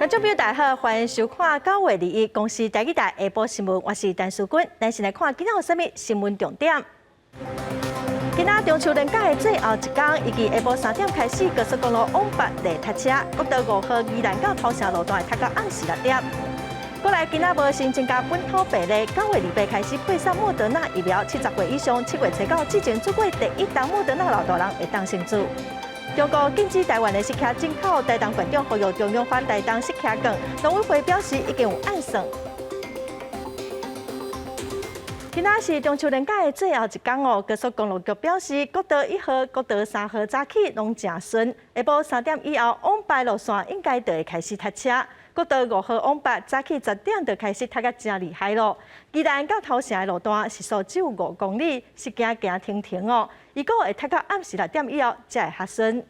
观众朋友大家好，欢迎收看9月21公司台语台下晡新闻，我是陈淑君。咱先来看今仔有啥物新闻重点。今仔中秋连假的最后一天，以及下晡3点开始，高速公路往北地塞车，国道5号宜兰到头城路段塞到暗时6点。过来，今仔无新增加本土病例，9月28开始配送莫德纳疫苗，70岁以上7月初9之前做过第一档莫德纳老大人会当先做。中国禁止台湾的食客进口，台东县长呼吁中央发台东食客券，农委会表示已经有按算。今仔是中秋连假的最后一天哦，高速公路局表示，国道1号、国道3号早起拢正顺，下晡3点以后往北路线应该就会开始塞车。国道5号往北早起10点就开始塞甲真厉害咯。宜兰到头城的路段时速只有5公里，是行停停哦。伊个会塞到暗时6点以后才会合顺。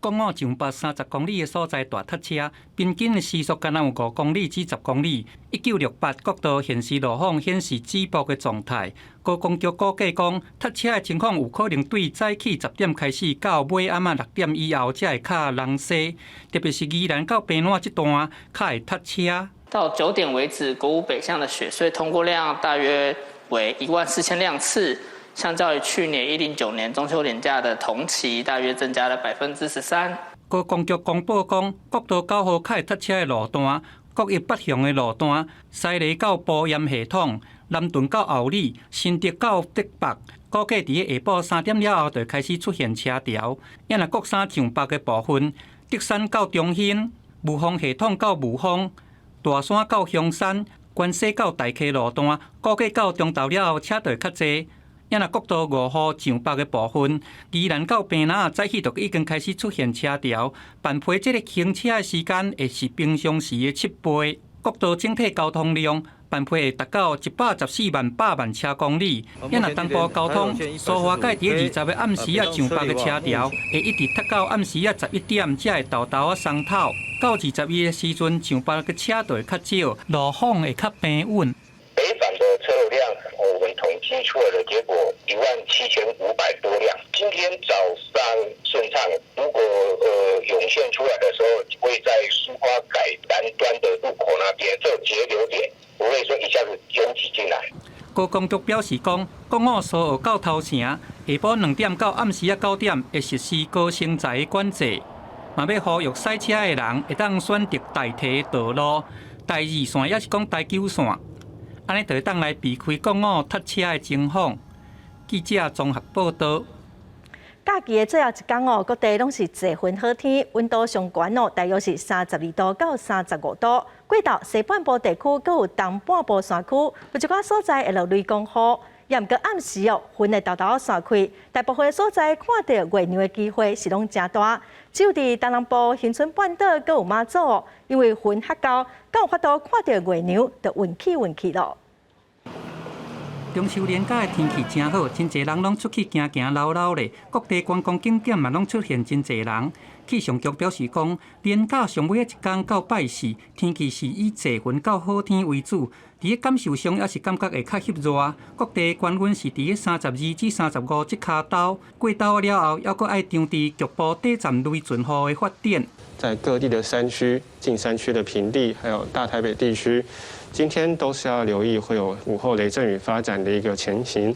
公路上北30公里的所在大塞车，平均的时速敢若有5公里至10公里。1968国道现时路况显示止步的状态。高公局估计讲，塞车的情况有可能对早起10点开始到尾暗6点以后才会较人塞，特别是宜兰到平南这段较会塞车。到9点为止，国五北向的雪隧通过量大约为14000辆次。相较于去年109年中秋连假的同期，大约增加了13%。高公局公布讲，国道9号较会塞车的路段，国一北向的路段，西螺到埔盐系统，南屯到后里，新竹到竹北，估计伫下晡3点了后就开始出现车潮。也若国三上北的部分，竹山到中兴，雾峰系统到雾峰，大山到香山，关西到大溪路段，估计到中昼了后车就会较济。也若国道5号上北的部分，宜兰到平南早起就已经开始出现车潮，班批这个行车的时间会是平常时的7倍。国道整体交通量班批会达到114.8万车公里。也若东部交通，苏花界伫20个暗时上北的车潮会一直塞到暗时11点才会豆豆松透。到22的时阵，上北的车就会较少，路况会较平稳。北返的车流量，我们统计出来的结果17500多辆。今天早上顺畅，如果涌现出来的时候，会在苏花改南端的入口那边做截流点，不会说一下子拥挤进来。高公局表示讲，公路苏澳到头城下晡2点到暗时9点会实施高承载的管制，嘛要呼吁塞车的人会当选择代替道路，台2线也是讲台9线。安尼就会当来避开公路塞车的情况。记者综合报道。假期的最后一天哦，各地拢是侪云好天，温度上悬哦，大约是32度到35度。过到西半部地区，阁有东半部山区，有一寡所在会落雷公雨。也毋过暗时哦，云会豆豆散开，大部分所在看到月亮的机会是拢真大。只有伫东南部恒春半岛阁有马祖哦，因为云较高，敢有法度看到月亮，就运气咯。中秋连假的天气真好，真侪人拢出去行行溜溜咧。各地观光景点嘛拢出现真侪人。气象局表示讲，连假上尾一天到拜四，天气是以侪云到好天为主。伫咧感受上也是感觉会较翕热。各地高温是伫咧32至35这卡兜，过兜了后，还阁爱张持局部短暂雷阵雨的发展。在各地的山区、近山区的平地，还有大台北地区，今天都是要留意会有午后雷阵雨发展的一个前行。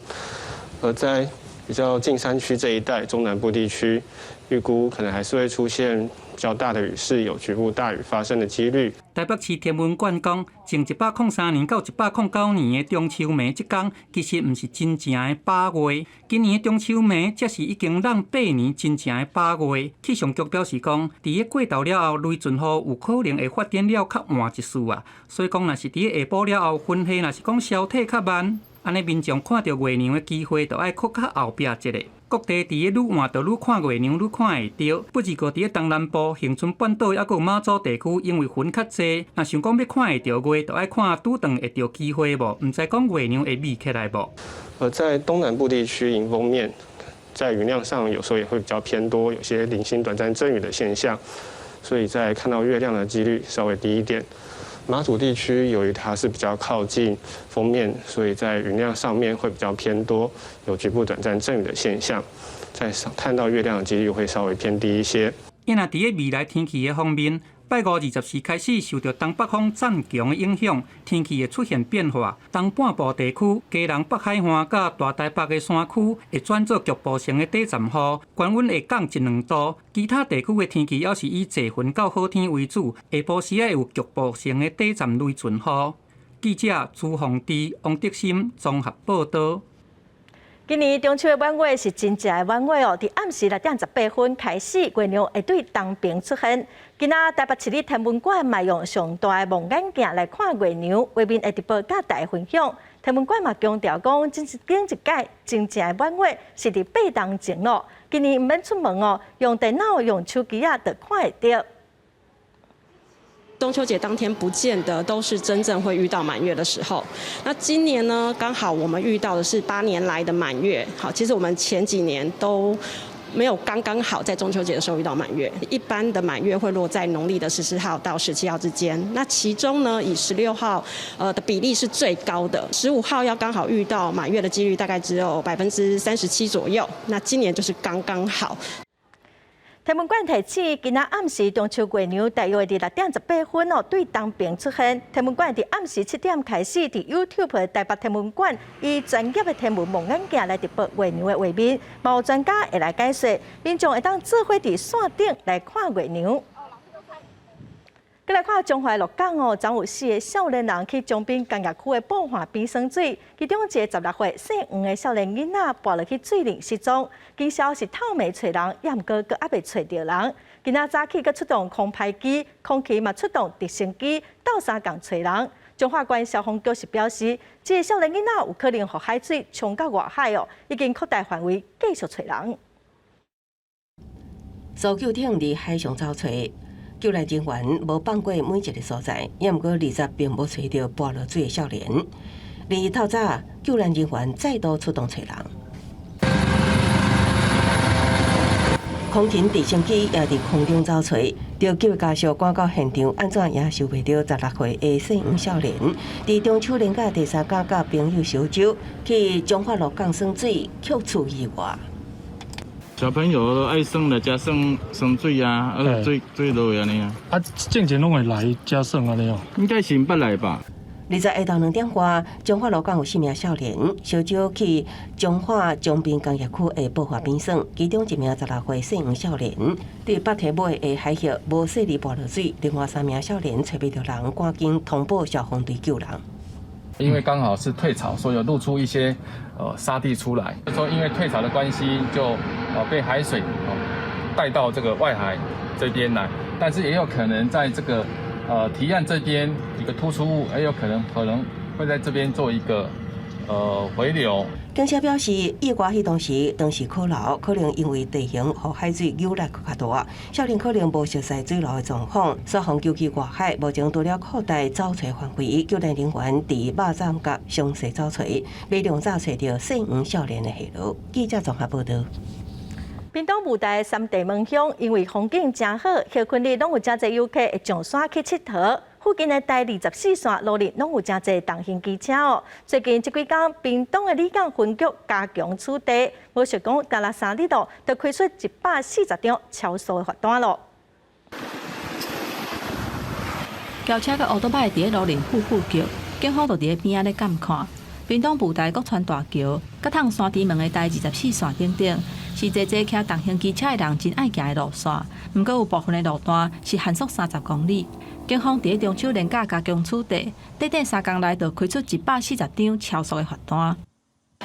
而在比较近山区这一带，中南部地区，预估可能还是会出现比较大的雨势，有局部大雨发生的几率。台北市天文馆讲，从103年到109年的中秋暝这天，其实毋是真正的8月。今年的中秋暝则是已经让8年真正的8月。气象局表示讲，伫咧过昼了后，雷阵雨有可能会发展了较晚一丝啊。所以讲，若是伫咧下晡了后，云系若是讲消退较慢，安尼民众看到月亮的机会就爱搁较后壁一个。各地伫咧愈晚就愈看月亮，愈看会到。不只个伫咧东南部、恒春半岛，还有马祖地区，因为云较济，若想讲要看会到月，就爱看拄当会到机会无？唔知讲月亮会密起来无？而在东南部地区，迎风面在云量上有时候也会比较偏多，有些零星短暂阵雨的现象，所以在看到月亮的几率稍微低一点。马祖地区由于它是比较靠近锋面，所以在云量上面会比较偏多，有局部短暂阵雨的现象，在看到月亮的几率会稍微偏低一些。因若伫个未来天气个方面，拜五20时开始受到东北风渐强的影响，天气会出现变化。东半部地区、基隆北海岸甲大台北的山区会转做局部性的短暂雨，高温会降1-2度。其他地区的天气也是以多云到好天为主，下晡时会有局部性的短暂雷阵雨。记者朱宏志、王德心综合报道。今年中秋的晚会是真正的晚会哦，伫暗时6:18开始，月亮会对东边出现。今仔台北市立天文馆嘛用上大的望远镜来看月亮，画面会直播甲大家分享。天文馆嘛强调讲，近一届真正的晚会是伫8冬前咯。今年唔免出门哦，用电脑、用手机就看会到。中秋节当天不见得都是真正会遇到满月的时候。那今年呢，刚好我们遇到的是8年来的满月。好，其实我们前几年都没有刚刚好在中秋节的时候遇到满月。一般的满月会落在农历的14号到17号之间。那其中呢，以16号的比例是最高的，15号要刚好遇到满月的几率大概只有37%左右。那今年就是刚刚好。天文馆提醒，今仔暗时中秋月亮大约会伫6:18哦，对东边出现。天文馆伫暗时7点开始，伫 YouTube 的台北天文馆以专业的天文望远镜来直播月亮的画面，嘛有专家会来解说，民众会当做伙伫线顶来看月亮。再来看中华鹿港哦，昨有4个少年人去江滨工业区的宝华边耍水，其中一个16岁姓黄的少年囡仔跌落去水里失踪，经消是透暝找人，也毋过阁还未找到人。今仔早起阁出动空拍机、空气嘛出动直升机，斗相共找人。中华县消防局是表示，这个少年囡仔有可能互海水冲到外海哦，已经扩大范围继续找人。搜救艇伫海上找找。救援人员无放过每一个所在，也毋过20并无找到跌落水的少年。而透早，救援人员再度出动找人。空勤直升机也伫空中找找，着救家属赶到现场，安怎也收袂到16岁的姓黄少年。伫中秋连假第3天，甲朋友烧酒，去中华鹿港耍水，却出意外。小朋友都爱耍来遮耍水啊，水落去安尼啊。啊，正常拢会来遮耍安尼哦。应该是捌来吧。20下昼2点外，中华鹿港有4名少年烧酒去中华江滨工业区的宝华边耍，其中1名16岁姓黄少年伫北堤尾的海峡无细里跌落水，另外3名少年找不到人，赶紧通报消防队救人。因为刚好是退潮，所以有露出一些沙地出来。说因为退潮的关系，就被海水带到这个外海这边来，但是也有可能在这个堤岸这边一个突出物，也有可能会在这边做一个回流。警察表示，意外迄当时可留，可能因为地形和海水涌力较大，少年可能无熟悉水流的状况，所以救去外海，目前除了扩大找找范围，救援人员伫马站甲详细找找，马上早找到姓黄少年的下落。记者综合报道。屏东雾台三地门乡，因为风景真好，休困日拢有真侪游客会上山去佚佗。附近的台24线路日拢有真侪重型机车哦。最近这几天，屏东的李港分局加强处理，无想讲干了3日咯，就开出140张超速的罚单咯。轿车甲乌托邦伫个路林呼叫，警方就伫个边仔咧监看。屏东雾台国川大桥甲趟山猪门的台24线顶，是坐骑重型机车的人真爱行的路线。毋过有部分的路段是限速30公里。警方伫中秋连假加强处理，短短3天内就开出140张超速的罚单。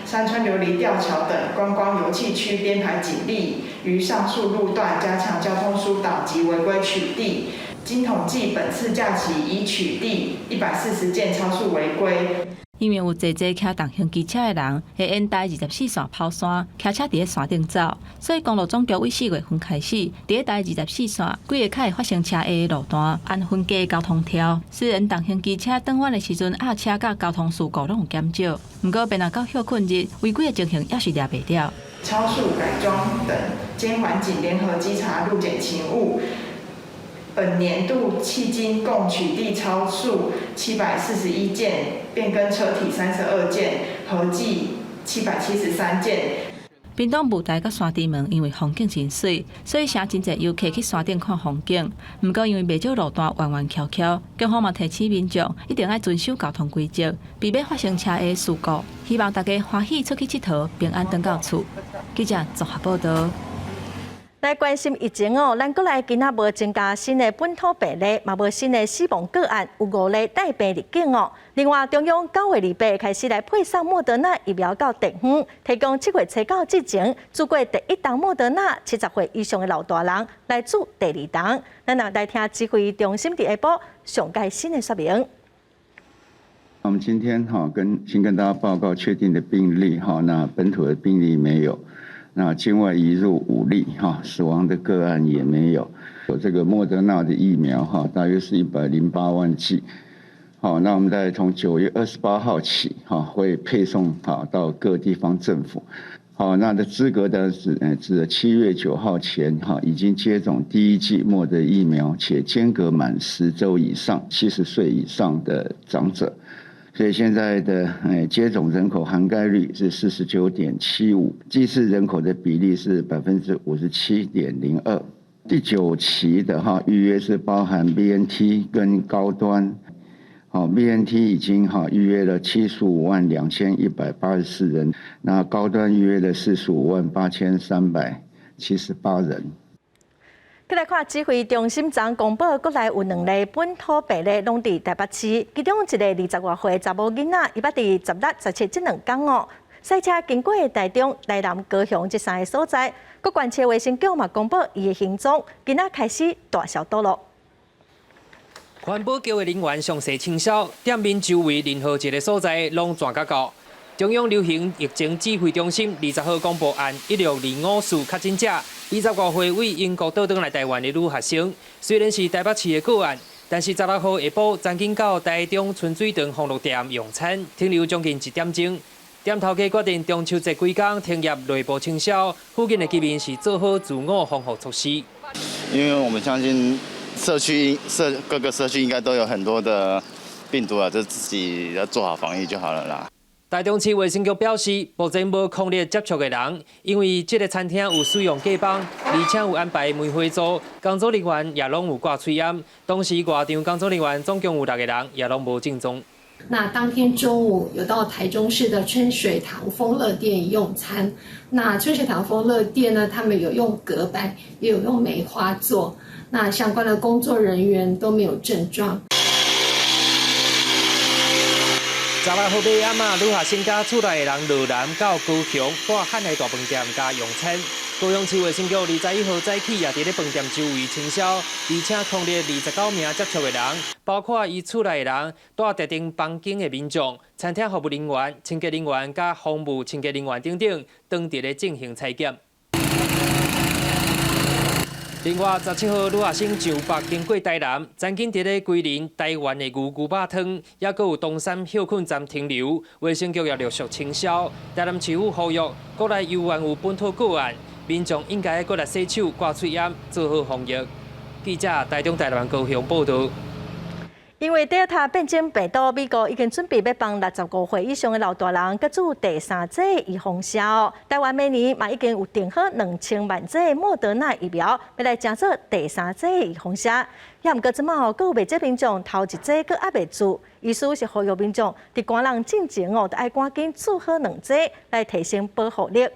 山川琉璃吊桥等观光游憩区编排警力，于上述路段加强交通疏导及违规取缔。经统计，本次假期已取缔140件超速违规。因为有坐骑重型机车的人会沿台24线跑山，骑车伫个山顶走，所以公路总局为4月份开始，伫个台24线几个会发生车祸的路段按分阶交通条。虽然重型机车转弯的时阵压车甲交通事故拢有减少，不过变到休困日，违规的情形也是抓袂了。超速改装等监环警联合稽查路检勤务。本年度迄今共取缔超速741件，变更车体32件，合计773件。屏东雾台甲山猪门因为风景真水，所以请真侪游客去山顶看风景。毋过因为袂少路段弯弯曲曲，警方嘛提醒民众一定要遵守交通规则，避免发生车祸事故。希望大家欢喜出去佚佗，平安回到厝。记者综合报道。来关心疫情哦，咱国内今仔无增加新的本土病例，嘛无新的死亡个案，有5例带病入境哦。另外，中央9月28开始来配送莫德纳疫苗到地方，提供7月初9之前做过第1档莫德纳70岁以上的老大人来做第2档。咱来听指挥中心伫下晡上届新的说明。我们今天先跟大家报告确定的病例那本土的病例没有。那境外移入5例死亡的个案也没有。有这个莫德纳的疫苗大约是108万剂。好，那我们在从9月28号起会配送到各地方政府。好，那的资格的是指7月9号前已经接种第1剂莫德疫苗且间隔满10周以上70岁以上的长者。所以现在的接种人口涵盖率是49.75%，祭祀人口的比例是57.02%。第9期的预约是包含 BNT 跟高端，BNT 已经预约了752184人，那高端预约了458378人。再来看指挥中心昨公布，国内有2例本土病例，拢伫台北市，其中1个20多岁查某囡仔，伊捌伫16、17这2天哦，赛车经过台中、台南、高雄这3个所在，国管市卫生局嘛公布伊的行踪，今仔开始大消毒了。环保局的人员详细清扫，店面周围任何一个所在拢全甲到。中央流行疫情指挥中心20号公布按1625事确诊者，20多岁为英国倒转来台湾的女学生，虽然是台北市的个案，但是16号下晡曾经到台中春水堂烘肉店用餐，停留将近1点钟。店头家决定中秋节几天停业内部清消，附近的居民是做好自我防护措施。因为我们相信各个社区应该都有很多的病毒就自己要做好防疫就好了啦。台中市卫生局表示，目前无强烈接触的人，因为这个餐厅有使用假帮，而且有安排梅花座，工作人员也拢有挂嘴烟。当时外场工作人员总共有6个人，也拢无正宗。那当天中午有到台中市的春水堂丰乐店用餐。那春水堂丰乐店呢，他们有用隔板，也有用梅花座。那相关的工作人员都没有症状。16号晚暗，女学生甲厝内的人落南到高雄到汉来大饭店加用餐。高雄市卫生局21号早起也伫咧饭店周围清消，而且控列29名接触的人，包括伊厝内的人、住特定房间的民众、餐厅服务人员、清洁人员甲房务清洁人员等等，当伫咧进行采检。另外，17号女学生上北经过台南，曾经伫咧桂林台湾的牛肉汤，也佫有东山休困站停留，卫生局也陆续清消。台南市府呼吁，国内犹原有本土个案，民众应该搁来洗手、挂嘴烟，做好防疫。记者台中、台南、高雄报道。因为 Delta 变种病毒，美国已经准备要帮65岁以上的老大人擱做第3剂预防针哦。台湾明年嘛已经有订好2000万剂莫德纳疫苗，要来争做第3剂预防针。也毋过即马佫有未接民众头1剂佫还未做，意思是呼吁民众伫感染进前就爱赶紧做好2剂，来提升保护力。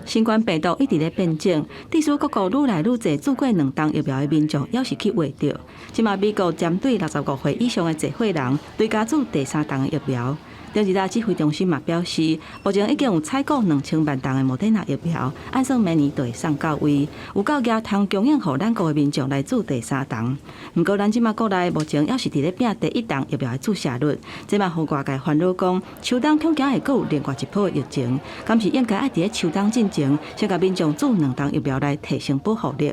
新冠病毒一直咧变种，致使各国愈来愈侪做过2档疫苗的民众，要是去画着。即马美国针对65岁以上的集会人，对加做第3档疫苗。中治大指挥中心嘛表示，目前已经有采购2000万档的莫德纳疫苗，按算明年就会送到位，有够额通供应予咱国的民众来做第3档。不过，咱即马国内目前要是伫咧拼第1档疫苗的注射率，即马互外界烦恼讲，秋冬恐惊会佫有另外一波疫情，敢是应该爱伫咧秋冬进前，先甲民众做2档疫苗来提升保护力。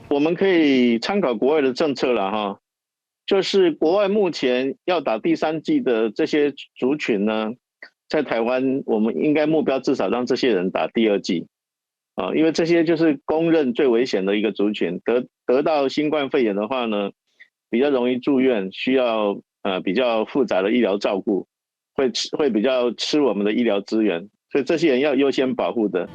我们可以参考国外的政策了哈。就是国外目前要打第3剂的这些族群呢，在台湾我们应该目标至少让这些人打第2剂，因为这些就是公认最危险的一个族群，得到新冠肺炎的话呢，比较容易住院，需要比较复杂的医疗照顾，会比较吃我们的医疗资源，所以这些人要优先保护的。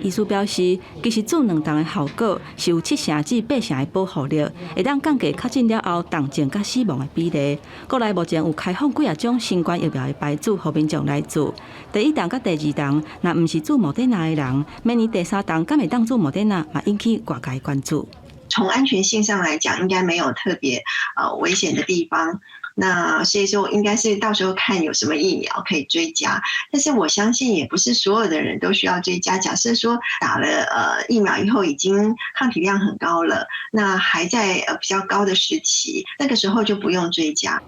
医师表示，其实做两档的效果是有7成至8成的保护力，会当降低确诊了后重症甲死亡的比例。国内目前有开放几种新冠疫苗的牌子，互民众来做。第1档甲第2档，若毋是做莫德纳的人，明年第3档敢会当做莫德纳，嘛引起外界关注。从安全性上来讲，应该没有特别危险的地方。那所以说，应该是到时候看有什么疫苗可以追加。但是我相信，也不是所有的人都需要追加。假设说打了疫苗以后，已经抗体量很高了，那还在比较高的时期，那个时候就不用追加。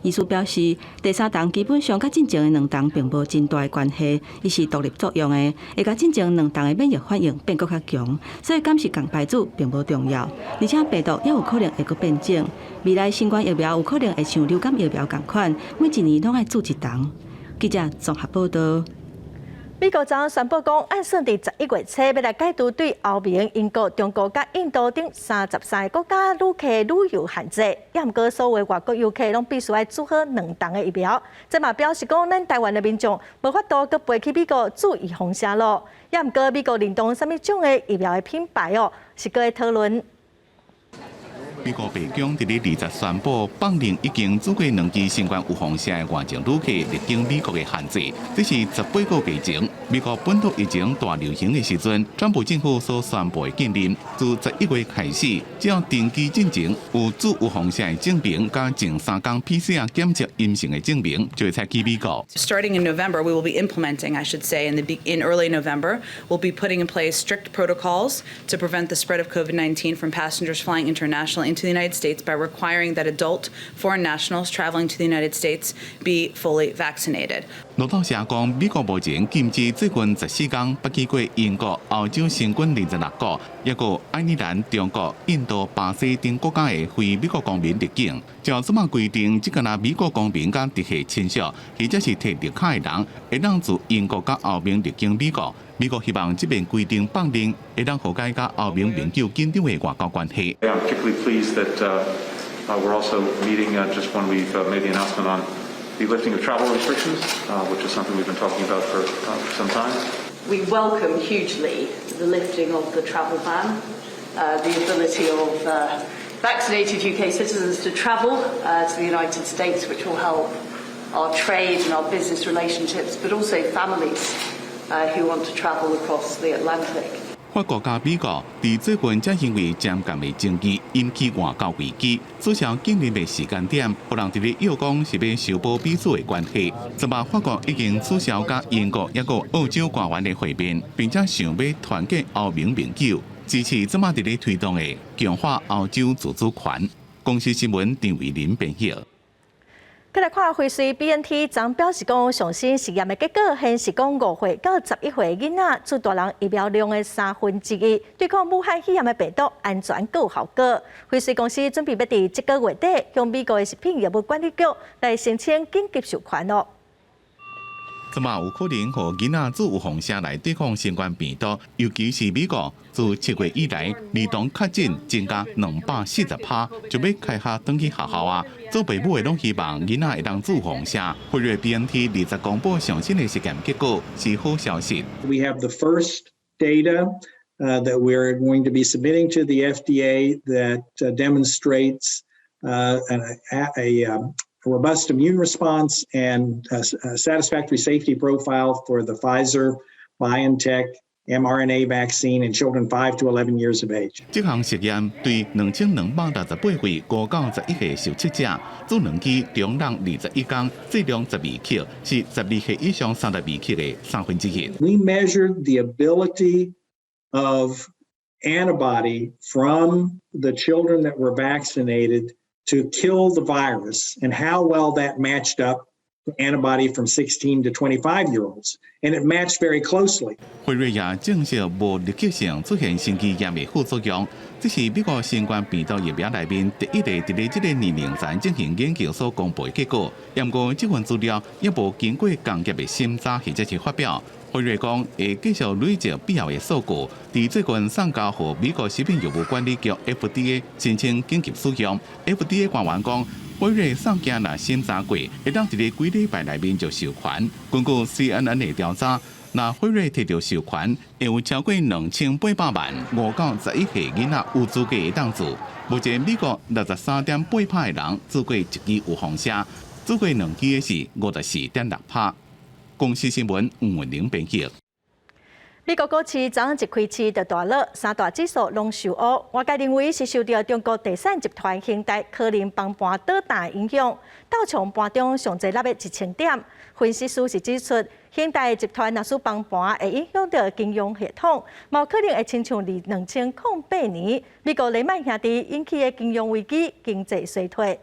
医师表示，第3档基本上甲进前的2档并无真大的关系，伊是独立作用的，会甲进前2档的免疫反应变更较强，所以敢是共牌子并无重要。而且病毒也有可能会佫变种，未来新冠疫苗有可能会像流感疫苗同款，每1年拢爱做1档。记者综合报道。美国昨宣布讲，按算伫11月初要来解除对欧盟、英国、中国甲印度等33个国家旅客旅游限制。也毋过，所有外国游客拢必须要做好2档的疫苗。这嘛表示讲，咱台湾的民众无法度佮飞去美国注意风险咯。也毋过，美国认同什么种的疫苗的品牌哦，是搁会讨论。美国白宫伫20宣布，放任已经做过2剂新冠有风险的外籍旅客入境美国的限制。这是18个月前美国本土疫情大流行的时阵，川普政府所宣布的禁令。自11月开始，只要登机进前有有风险的证明，加前3天 PCR 检测阴性的证明，就会采去美国。Starting in November, we will be implementing, I should say, in early November, we'll be putting in place strict protocols to prevent the spread of COVID-19 from passengers flying internationally into the United States by requiring that adult foreign nationals traveling to the United States be fully vaccinated. 路透社讲，美国目前禁止最近14天北去过英国、澳洲新冠26个，也有爱尔兰、中国、印度、巴西等国家的非美国公民入境。照这么规定，只敢美国公民甲直系亲属，或者是摕绿卡的人，会当自英国甲欧盟入境美国。美国希望这边规定放任，会当和解甲欧盟永久紧张的外交关系。I'm particularly pleased that we're also meeting just when we've made the announcement on the lifting of travel restrictions, which is something we've been talking about for some time. We welcome hugely the lifting of the travel ban, the ability of vaccinated UK citizens to travel to the United States, which will help our trade and our business relationships, but also families who want to travel across the Atlantic. 法国加美国伫最近才因为渐渐的争议引起外交危机，取消禁令的时间点，互人伫咧又讲是要修补彼此的关系。昨晚法国已经取消甲英国也个澳洲官员的会面，并且想要团结欧盟盟友，支持昨晚伫咧推动的强化欧洲自主权。公司新闻张伟林编译。再来看辉瑞 BNT 昨表示讲，上新实验的结果显示讲，5岁到11岁囡仔出大人疫苗量的1/3，对抗武汉肺炎的病毒安全更有效果。辉瑞公司准备要伫这个月底向美国的食品药物管理局来申请紧急授权哦。这嘛有可能和囡仔做有风险来对抗新冠病毒，尤其是美国自7月以来，儿童确诊增加240%，就要开学登去学校啊。做父母的拢希望囡仔会当做风险。辉瑞 BNT 20公布上新的实验结果是好消息。We have the first data that we're going to be submitting to the FDA that demonstrates a robust immune response and a satisfactory safety profile for the Pfizer-BioNTech mRNA vaccine in children 5 to 11 years of age. 这项实验对2268岁5到11岁受测者做2剂中人21天，剂量12克，是12岁以上32克的1/3。We measured the ability of antibody from the children that were vaccinated to kill the virus and how well that matched up to antibody from 16 to 25-year-olds. And it matched very closely. 辉瑞也证实无立即性出现心肌炎的副作用，这是美国新冠病毒疫苗内面第一个伫咧这个年龄层进行研究所公布的结果。不过这份资料也无经过工业的审查或者是发表。辉瑞讲会继续累积必要的数据，伫最近送交予美国食品药物管理局 FDA 申请紧急使用。FDA 官员讲，辉瑞送件若审查过，会当伫咧几礼拜内面就授权。根据 CNN 的调查，那辉瑞摕到授权，会有超过2800万5到11岁囡仔有资格当住。目前美国63.8%的人做过1支预防针，做过2支的是54.6%。公司新闻吴文玲编辑。美国股市昨昏一开市就大落，三大指数拢收乌。外界认为是受到中国第三集团恒大可能崩盘倒大影响，道琼盘中上侪落了1000点。分析师是指出，恒大集团若是崩盘，会影响到金融系统，冇可能会亲像2008年美国雷曼兄弟引起的金融危机、经济衰退。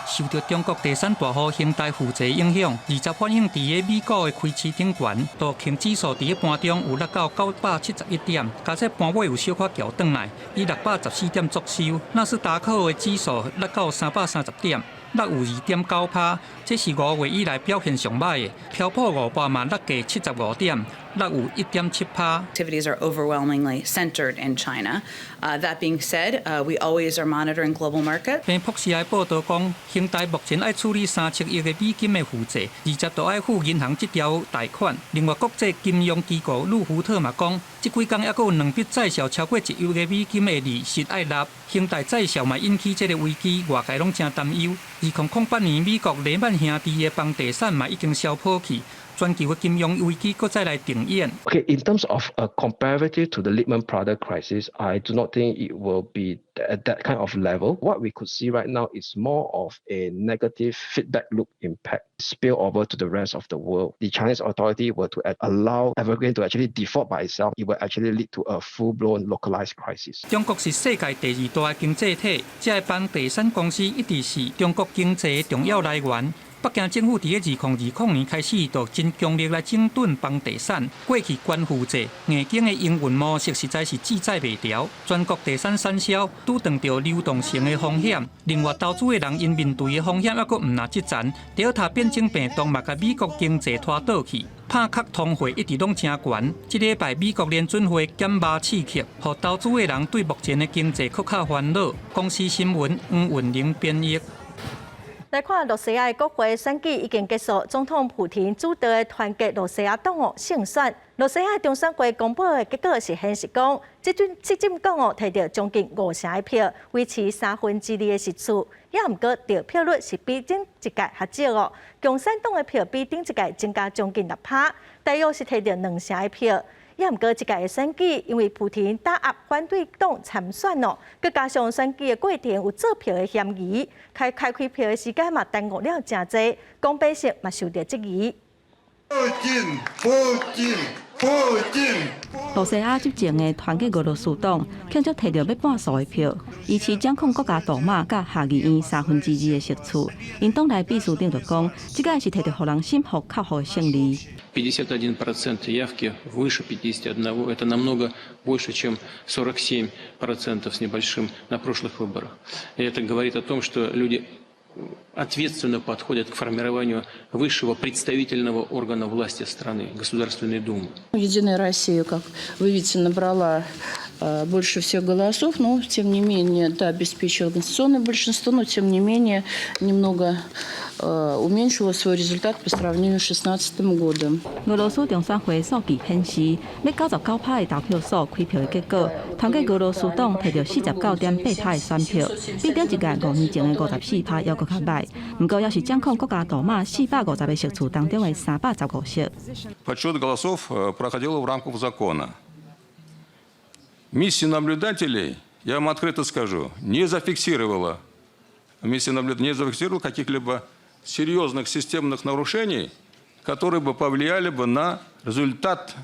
受到中国第三大户恒大负债影响，20反映伫个美股的开市顶悬，道琼指数伫个盘中有落到971点，加上盘尾有小可调转来，以614点作收。纳斯达克的指数落到330点，落有2.9%，这是5月以来表现上歹的。标普500嘛落价75点，落有1.7%。Activities are overwhelmingly centered in China. That being said, we always are monitoring global markets. 彭博社的报道讲，恒大目前爱处理300亿的美金的负债，20都爱付银行这条贷款。另外，国际金融机构路福特嘛讲，这几天还佫有2笔债效超过1亿的美金的利息爱纳。恒大债效嘛引起这个危机，外界拢真担忧。2008年美国雷曼兄弟的房地产嘛已经消破去。全球的金融危机搁再来重演。Okay, in terms of comparative to the Lehman Brothers crisis, I do not think it will be at that kind of level. What we could see right now is more of a negative feedback loop impact spill over to the rest of the world. The Chinese authority were to allow Evergrande to actually default by itself, it will actually lead to a full-blown localized crisis. 中国是世界第2大的经济体，这个房地产公司一直是中国经济的重要来源。北京政府伫个2020年开始，就真强力来整顿房地产。过去关负债、硬经的营运模式实在是记载袂牢。全国地产产销拄碰到流动性的风险，另外投资的人因面对的风险还佫毋若积攒。第二塔变种病毒嘛，甲美国经济拖倒去。拍壳通货一直拢真悬，这礼拜美国联准会减码刺激，互投资的人对目前的经济更较烦恼。公司新闻黄文玲编译。来看罗西亚的国会选举已经结束，总统普廷主导的团结罗西亚党胜选。罗西亚中选会公布的结果是显示讲，这阵党摕到将近50%的票，维持2/3的席次。也毋过得票率是比顶一届较少共产党的票比顶一届增加将近6%，大约是摕到2成的票。也毋过，一届的选举因为普廷打压反对党参选佮加上选举的过程有做票的嫌疑，开票的时间嘛耽误了真侪，公平性嘛受到质疑。罗西亚执政的团结俄罗斯党庆祝摕到要半数的票，依持掌控国家大马甲下议院2/3的席次。因党内秘书长就讲，这届是摕到互人心服口服的胜利。51% явки, выше 51%. Это намного больше, чем 47% с небольшим на прошлых выборах. И это говорит о том, что люди ответственно подходят к формированию высшего представительного органа власти страны, Государственной Думы. Единая Россия, как вы видите, набрала больше всех голосов, но тем не менее, да, обеспечила конституционное большинство, но тем не менее немного уменьшила свой результат по сравнению с 2016 годом. 俄罗斯中选会数据显示，要99%的投票所开票的结果，团结俄罗斯党摕到49.8%的选票，比顶一届5年前的54%还佫较歹。不过，也是掌控国家大马450个席次当中的315席。Подсчет голосов проходил в рамках закона. Миссия наблюдателей, я вам открыто скажу, не зафиксировала каких-либо серьезных системных нарушений, которые бы повлияли бы на результат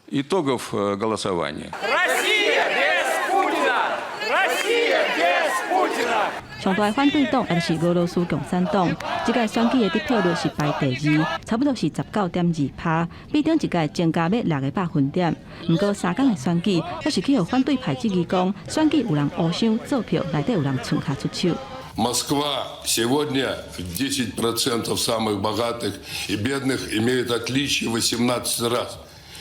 итогов голосования. Россия без Путина! Россия без Путина! 上大的反对党也就是俄罗斯共产党，这届选举的得票率是排第2，差不多是19.2%，比顶一届增加要6个百分点。不过3天的选举，也是去互反对派质疑讲，选举有人黑箱做票，内底有人寸卡出手。Москва сегодня 10% самых богатых и бедных имеет отличие 18 раз.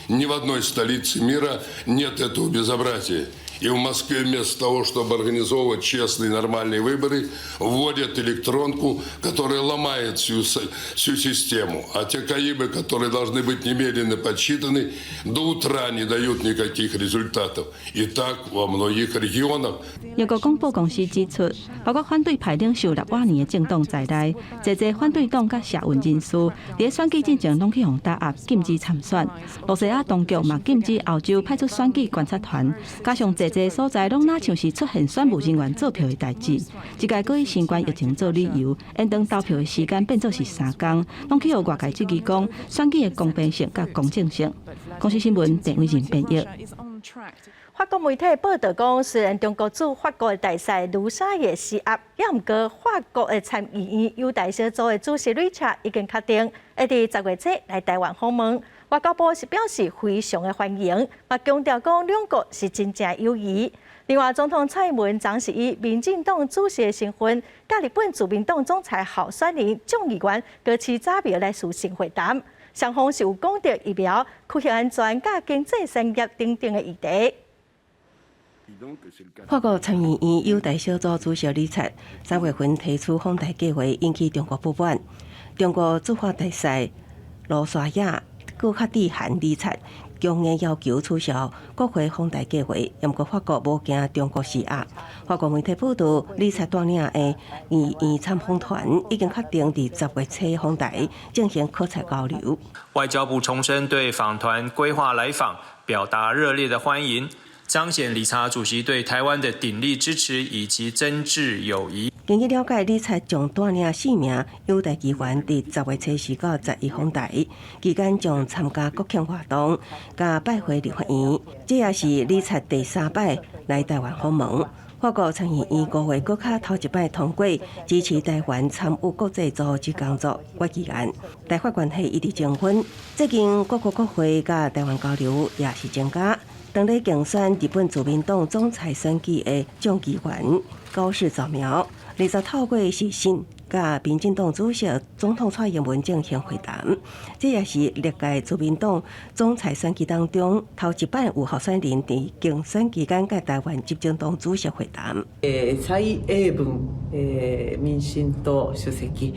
Ни в одной столице мира нет этого безобразия. И в Москве вместо того, чтобы организовывать честные нормальные выборы, вводят электронку, которая ломает всю систему. А те КАИБы, которые должны быть немедленно подсчитаны, до утра не дают никаких результатов. И так во многих регионах. 英國廣播公司指出，包括反對派領袖6瓦年嘅政黨在內，濟反對黨甲社運人士，喺選舉進程攏去互打壓，禁止參選。羅西亞當局嘛禁止歐洲派出選舉觀察團，加上濟所在攏若像是出現選務人員做票嘅代志。這個佫以新冠疫情做理由，延長投票嘅時間變做是3天，攏去互外界質疑講選舉嘅公平性甲公正性。公司新聞鄭偉仁編譯。法國媒體報道講，雖然中國駐法國大使盧沙野施壓，也毋過法國嘅參議院猶大小組嘅主席瑞查已經確定，會喺10月初來台灣訪問。外交部是表示非常嘅歡迎，嘛強調講兩國是真正友誼。另外，總統蔡英文當時以民進黨主席嘅身份，甲日本自民黨總裁候選人眾議員高市早苗來進行會談，雙方是有講到疫苗、科學安全、甲經濟產業等等嘅議題。法國參議院猶大小組主席李察3月份提出訪台計劃，引起中國不滿。中國駐法大使羅沙野閣確致函李察，強硬要求取消國會訪台計劃。不過法國無驚中國施壓。法國媒體報道，李察帶領的議員參訪團已經確定在10月初訪台進行考察交流。外交部重申對訪團規劃來訪表達熱烈的歡迎。彰顯理查主席對台灣的鼎力支持以及真摯友誼。根據了解，理查將帶領4名猶大議員在10月初4到11訪台，期間將參加國慶活動，加拜會立法院。這也是理查第3擺來台灣訪問。法國參議院5月閣較頭一擺通過支持台灣參與國際組織工作決議案。台法關係一直升溫，最近各國國會甲台灣交流也是增加。當咧競選日本自民黨總裁選舉的眾議員高市早苗，你就透過視訊甲民進黨主席總統蔡英文進行會談，這也是歷屆自民黨總裁選舉當中頭一擺有候選人在競選期間甲台灣執政黨主席會談。蔡英文民進黨主席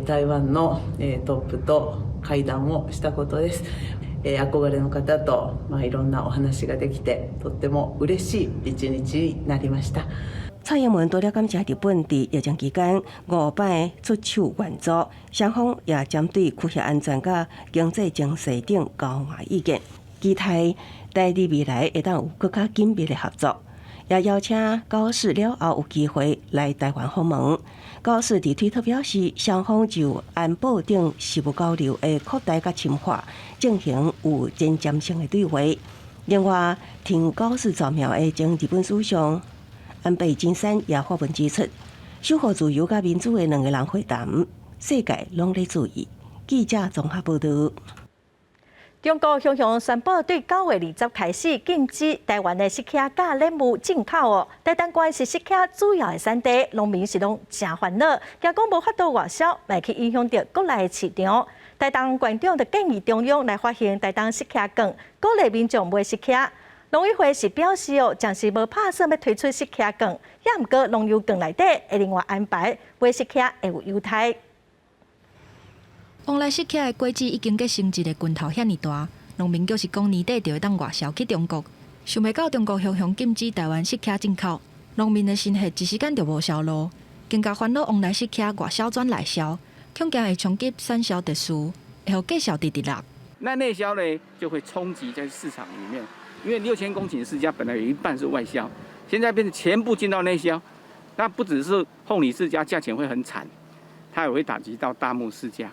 台灣のトップと會談をしたことです。憧れの方といろんなお話ができてとっても嬉しい一日になりました。蔡英文除了感謝日本在疫情期間5擺出手援助，雙方也針對科學安全甲經濟情勢等交換意見，期待台日未來會當有更加緊密的合作。也邀請高市了後有機會來台灣訪問。高市在推特表示，雙方就安保等事務交流的擴大甲深化進行有前瞻性的對話。另外，聽高市早苗的前日本首相安倍晉三也發文指出，守護自由甲民主的兩個人會談，世界攏在注意。記者綜合報道。中國雄雄宣布對9月20開始禁止台灣的釋迦甲蓮霧進口哦。台東縣是釋迦主要的產地，農民是攏真煩惱，也講無法度外銷，咪去影響到國內的市場。台東縣長就建議中央來發行台東釋迦券，鼓勵民眾買釋迦。農委會是表示哦，暫時無打算要推出釋迦券，也毋過農遊券內底會另外安排買釋迦會有優待。往來釋迦的果子已經結成一個拳頭遐爾大，農民就是講年底就會當外銷去中國，想袂到中國雄雄禁止台灣釋迦進口，農民的心血一時間就無銷路，更加煩惱往來釋迦外銷轉內銷，恐驚會衝擊產銷特殊，會互價銷直直落。那內銷呢，就會衝擊在市場裡面，因為6000公頃釋迦本來有一半是外銷，現在變成全部進到內銷，那不只是鳳梨釋迦價錢會很慘，它也會打擊到大木釋迦。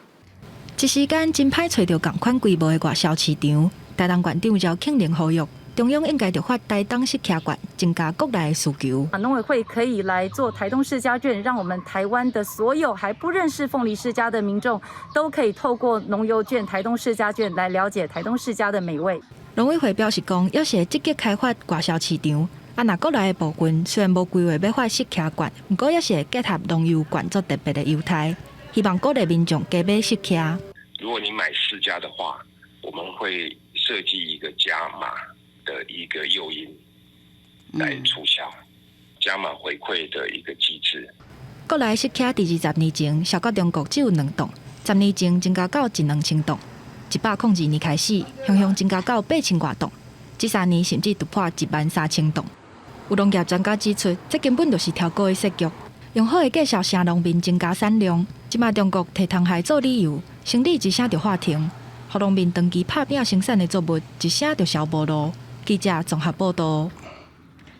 一時間真歹找到同款規模的外銷市場，台東縣長就慶鈴呼籲，中央應該就發台東釋迦券，增加國內的需求。農委會可以來做台東釋迦券，讓我們台灣的所有還不認識鳳梨釋迦的民眾，都可以透過農遊券、台東釋迦券來了解台東釋迦的美味。農委會表示講，要是積極開發外銷市場，那國內的部分雖然無規劃要發釋迦券，不過也是結合農遊券做特別的優待，希望鼓勵民眾加買釋迦。如果你買釋迦的話，我們會設計一個加碼的一個誘因。来促销，加码回馈的一个机制。国内适卡伫20年前销到中国只有2栋，10年前增加到1-2千栋，102年开始向向增加到8000多栋，这3年甚至突破13000栋。有农业专家指出，这根本就是超高的设局，用好的介绍声农民增加产量。即马中国摕虫害做理由，生理一声就喊停，互农民长期拍拼生产的作物一声就消无路。记者综合报道。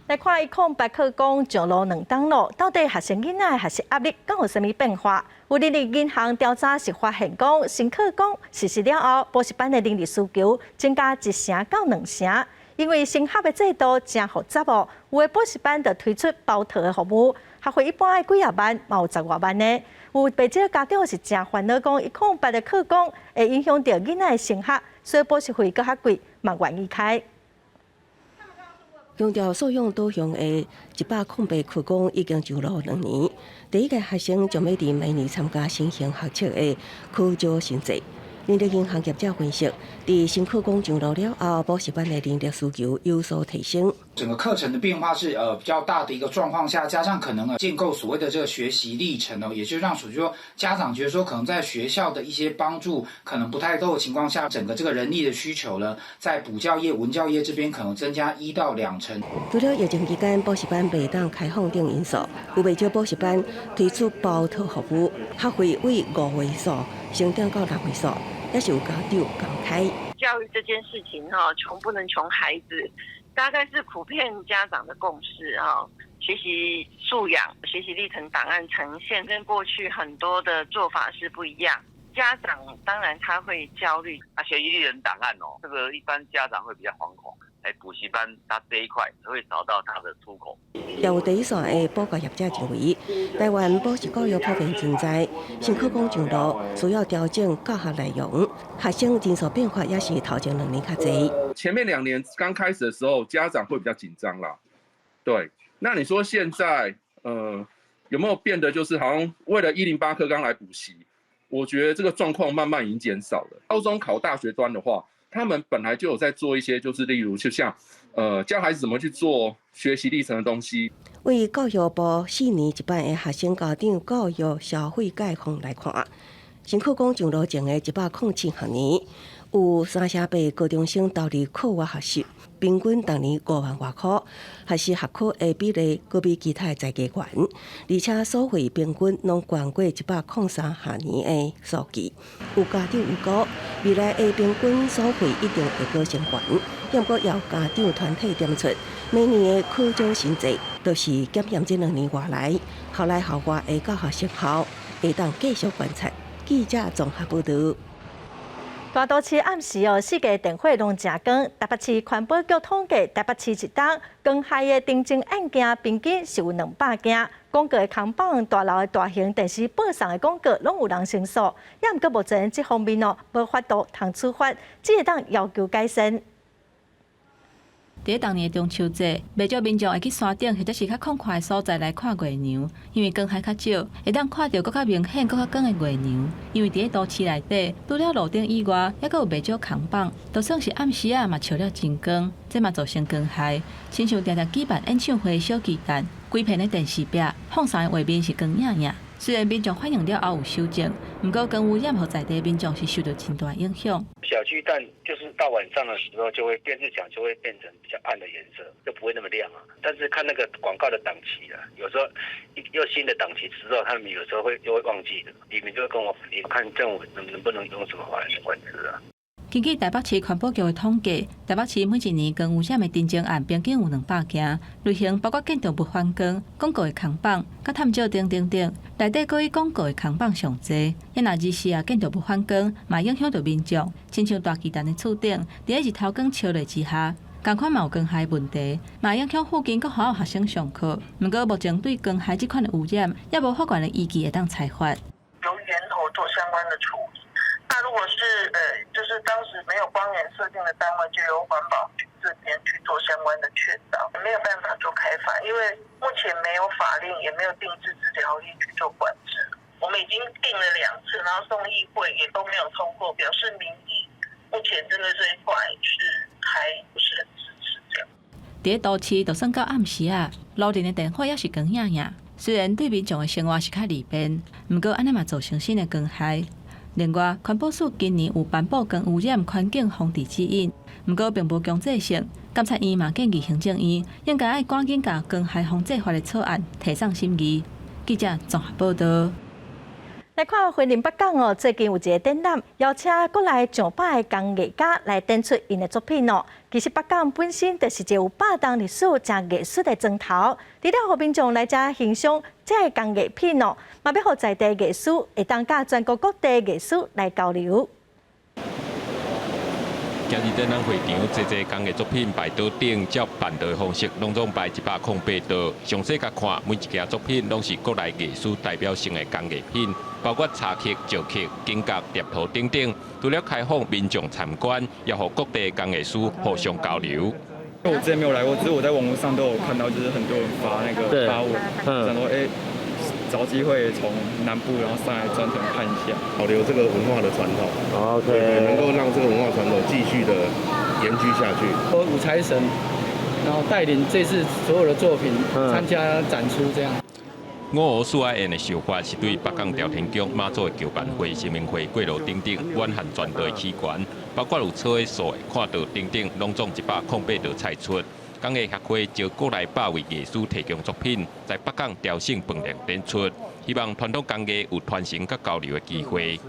来看108课纲上路2档路，到底学生囡仔的学习压力敢有甚物变化？有人力银行调查是发现讲，新课纲实施了后，补习班的人力需求增加1成到2成。因为升学的制度真复杂哦，有的补习班就推出包套的服务，学费一般爱几廿万，嘛有10多万呢。有不少家长是真烦恼，讲108的课纲会影响到囡仔的升学，所以补习费搁较贵，嘛愿意开。强调素养导向的108课纲已经上路2年，第一届学生将要伫明年参加新型学测的考招新制。人力银行业者分析，伫新课纲上路了后，补习班的人力需求有所提升。整个课程的变化是比较大的一个状况下，加上可能建构所谓的这个学习历程也就是让属说家长觉得说可能在学校的一些帮助可能不太够的情况下，整个这个人力的需求呢，在补教业、文教业这边可能增加1到2成。除了疫情期间补习班未当开放等因素，有不少补习班推出包套服务，学费为5位数升涨到6位数。也是有家长感慨，教育这件事情穷不能穷孩子，大概是普遍家长的共识学习素养、学习历程档案呈现跟过去很多的做法是不一样。家长当然他会焦虑，学习历程档案这个一般家长会比较惶恐。补习班它这一块会找到它的出口。也有第一线的补教业者认为，台湾补习教育普遍存在，新课纲上路需要调整教学内容，学生人数变化也是头前2年较济。前面2年刚开始的时候，家长会比较紧张啦。对，那你说现在有没有变得就是好像为了108课纲来补习？我觉得这个状况慢慢已经减少了。高中考大学端的话，他们本来就有在做一些，就是例如就像教孩子怎么去做学习历程的东西。为教育部4年一班的学生家长教育消费概况来看，新课纲上路前的107学年，有3成8高中生投入课外学习，平均当年5万多块，学习合科的比例搁比其他的在加悬，而且收费平均拢高过103学年的数据。有家长预估，未来的平均收费一定会搁升悬。不过，要家长团体点出，每年的考招新制都是检验这2年外来校内校外的教学成效，会当继续观察。记者综合报道。大都市暗时4个电火拢真光。台北市环保局统计，台北市一档光害的定情案件平均是有200件。广告的扛棒、大楼的大型电视播送的广告，拢有人申诉。也毋过目前这方面无法度通处罚，只会当要求改善。伫当年的中秋节，袂少民众会去山顶或者是较空旷的所在来看月娘，因为光害较少，会当看到更较明显、更较光的月娘。因为伫都市内底，除了路顶以外，还佫有袂少扛棒，就算是暗时嘛照了真光，这嘛造成光害。亲像常常举办演唱会的小巨蛋，规片的电视壁放上的画面是光影影。虽然民众反映了后有修正，不过光污染和在地民众是受到真大影响。小巨蛋就是到晚上的时候，就会电视墙就会变成比较暗的颜色，就不会那么亮啊。但是看那个广告的档期啊，有时候又新的档期之后，他们有时候就会忘记的，里面就会跟我反映，看政府能不能用什么法来管制啊。根据台北市环保局的统计，台北市每一年光污染的定情案平均有200件，类型包括建筑物反光、广告的扛棒、甲探照灯等等。内底佫以广告的扛棒上侪，也若日时建筑物反光，嘛影响到民众。亲像大巨蛋的厝顶，伫日头光照落之下，同款嘛有光害问题，嘛影响附近各校学生上课。不过目前对光害这款的污染，也无法管的依据会当裁罚。由源头做相关的处理。那如果是就是当时没有光源设定的单位，就由环保局这边去做相关的劝导，没有办法做开发，因为目前没有法令，也没有定制治疗令去做管制。我们已经定了2次，然后送议会也都没有通过，表示民意目前真的这一块是还不是很支持这样。伫都市，就算到暗时啊，路灯的电火也是光影影。虽然对民众的生活是较利便，毋过安尼嘛造成新的光害。另外，环保署今年有颁布光污染环境防治指引，毋过并无强制性。监察院嘛建议行政院应该爱赶紧甲光害防治法的草案提上审议。记者综合报道。来看云林北港哦，最近有一个展览，邀请国内上百个工艺家来展出因的作品哦。其实北港本身就是一个有百年历史、真艺术的庄头，除了互民众来遮欣赏这个工艺品哦，嘛要互在地艺术会当甲全国各地艺术来交流。今日展览会场，侪工艺作品摆桌顶，照办桌的方式，拢总摆108桌。详细甲看，每一件作品拢是国内艺术代表性的工艺品，包括茶刻、石刻、金角、贴图等等。除了开放民众参观，也和各地工艺师互相交流。我之前没有来过，只是我在网络上都有看到，就是很多人发那个发文，想说找机会从南部然后上来专程看一下，保留这个文化的传统。OK， 能够让这个文化传统继续的延续下去。五财神，然后带领这次所有的作品参加展出这样。五湖四海宴的手法是对北港朝天宫妈祖的求办会、新明会、过路等等远汉全道的起源，包括有草的、树的、看道等等，拢总108道菜出。工艺协会招国内8位艺术提供作品，在北港雕省饭店展出，希望传统工艺有传承和交流的机会。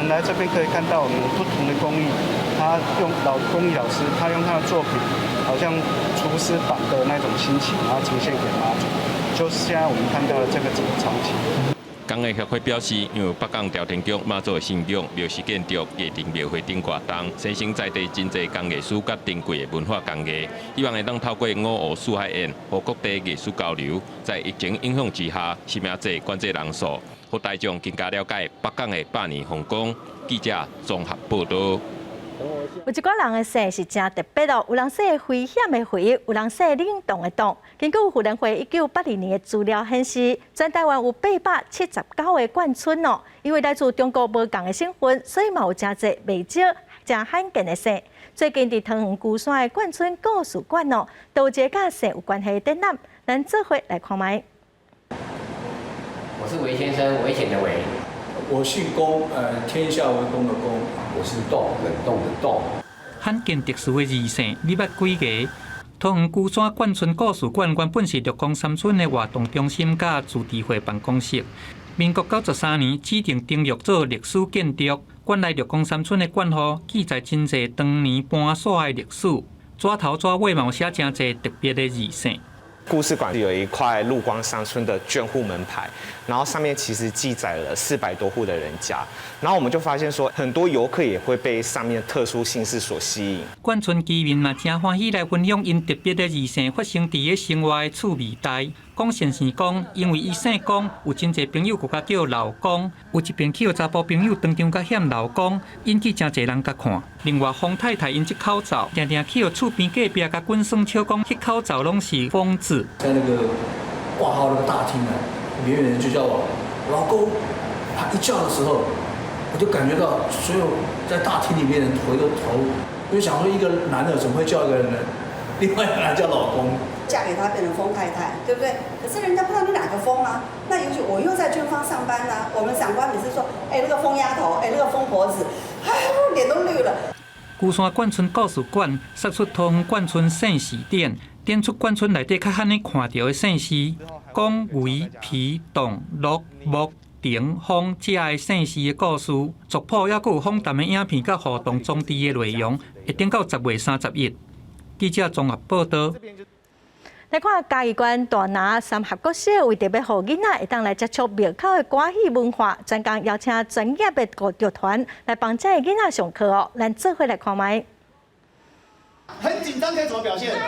来这边可以看到有不同的工艺，他用工艺老师，他用他的作品，好像厨师版的那种心情，然后呈现给妈祖，就是现在我们看到的这个整个场景。工艺协会表示，因为北港朝天宫妈祖的信仰，庙事建筑夜顶庙会顶活动，生成在地真侪工艺师甲珍贵的文化工艺，希望会当透过五湖四海宴和各地艺术交流，在疫情影响之下，吸引侪观众人数，和大众更加了解北港的百年风光。记者综合报道。有一寡人的姓是真特别哦，有人姓危险的危，有人姓冷冻的冻。根据妇联会1982年的资料显示，全台湾有879个眷村哦。因为来自中国无同的省份，所以嘛有真侪未少、真罕见的姓。最近伫桃园龟山的眷村故事馆哦，都有一个甲姓有关系的展览，咱做伙来看卖。我是韦先生，危险的韦。我姓龚，天下为公的公。我是冻，冷冻的冻。罕见特殊的字姓，你捌几个？桃园龟山眷村故事馆原本是绿光山村的活动中心甲自治会办公室。民国93年指定登录做历史建筑。馆内绿光山村的馆号记载真侪当年搬徙的历史，纸头纸尾嘛有写真侪特别的字姓。故事馆有一块陆光山村的眷户门牌，然后上面其实记载了400多户的人家，然后我们就发现说，很多游客也会被上面特殊姓氏所吸引。眷村居民嘛真欢喜来分享因特别的字姓发生伫个生活的趣味代。讲先是讲，因为伊姓江，有真侪朋友佮他叫老江，有一边去有查甫朋友当场甲嫌老江，引起真侪人甲看。另外，方太太因这口罩，常常去有厝边隔壁甲军生笑讲，迄口罩拢是疯子。在那个挂号那个大厅啊，远远的就叫我老公。他一叫的时候，我就感觉到所有在大厅里面的人回过头，因为想说一个男的怎么会叫一个人，另外一个人叫老公。嫁给他变成疯太太，对不对？可是人家不知道你哪个疯啊。那尤其我又在军方上班啊，我们长官每次说，那个疯丫头，那个疯婆子，我脸都绿了。龟山眷村故事馆设出桃园眷村姓氏展，展出眷村内底较罕你看到的姓氏，讲为皮动鹿木顶风这的姓氏的故事，族谱也佫有访谈的影片甲互动装置的内容，会等到10月30日。记者综合报道。来看嘉义县大拿三合国小为特别互囡仔会当来接触庙口的歌戏文化，专工邀请专业的剧团来帮这个囡仔上课哦。咱做伙来看卖。很紧张可以怎么表现？尖叫！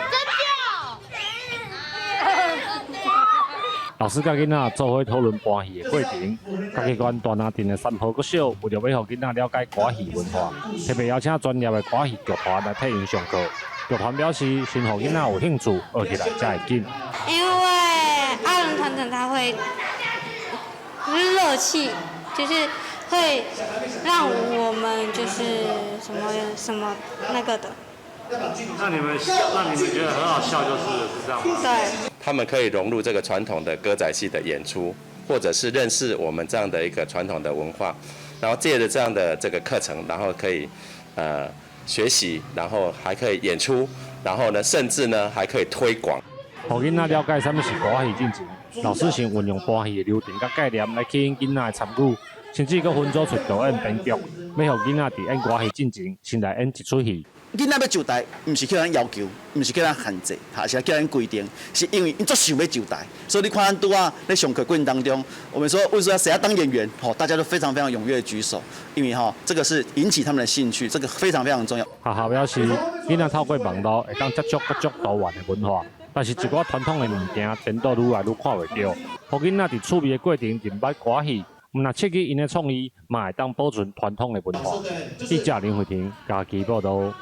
老师甲囡仔做伙讨论歌戏的过程。嘉义县大拿镇的三合国小为了要互囡仔了解歌戏文化，特别邀请专业的歌戏剧团来替因上课。剧团表示，先互囡仔有兴趣，学起来才会紧。因为阿伦团长他会热气，就是会让我们就是什么那个的，那你们觉得很好笑，就是这样吗？对。他们可以融入这个传统的歌仔戏的演出，或者是认识我们这样的一个传统的文化，然后借着这样的这个课程，然后可以学习，然后还可以演出，然后呢，甚至呢还可以推广。让囡仔了解什么是歌仔戏进前，老师先运用歌戏的流程甲概念来吸引囡仔的参与，甚至佫分组出导演编剧，要让囡仔伫演歌戏进前先来演一出戏。囡仔要就台，唔是叫咱要求，唔是叫咱限制，还是叫咱规定，是因为因足想要就台。所以你看咱拄啊在上课过程当中，我们说为什么谁要当演员？大家都非常踊跃举手，因为这个是引起他们的兴趣，这个非常重要。学校表示，囡仔透过网络会当接触各种多元的文化，但是一寡传统的物件，颠倒愈来愈看袂到。互囡仔伫趣味的过程认捌歌戏，若刺激因的创意，嘛会当保存传统的文化。记者林慧婷家己报道。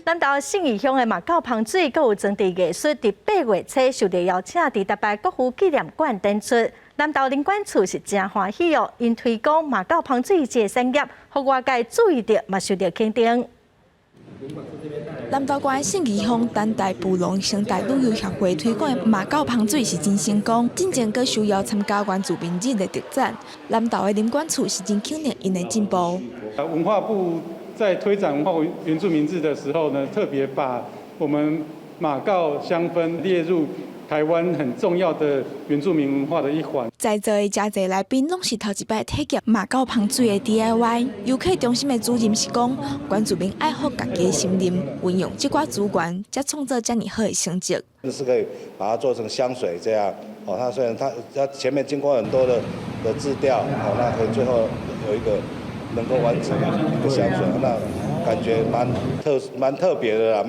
南投信义乡的马告芳水，阁有装置艺术，伫8月初受到邀请，伫台北国父纪念馆展出。南投林管处是真欢喜哦，因推广马告芳水这个产业，互外界注意到，嘛受到肯定。南投县信义乡丹台布隆生态旅游协会推广的马告芳水是真成功，进前阁受邀参加原住民日的特展。南投的林管处是真肯定因的进步。文化部在推展文化原住民日的时候呢，特别把我们马告香氛列入台湾很重要的原住民文化的一环。在座的真侪来宾拢是头一摆体验马告芳水的 DIY。游客中心的主任是讲，原住民爱护家己的森林，运用这寡资源，才创造这么好的成绩。是可以把它做成香水这样，它虽然它前面经过很多的制调，那可以最后有一个能够完成一个香水，那感觉蛮特别的啦，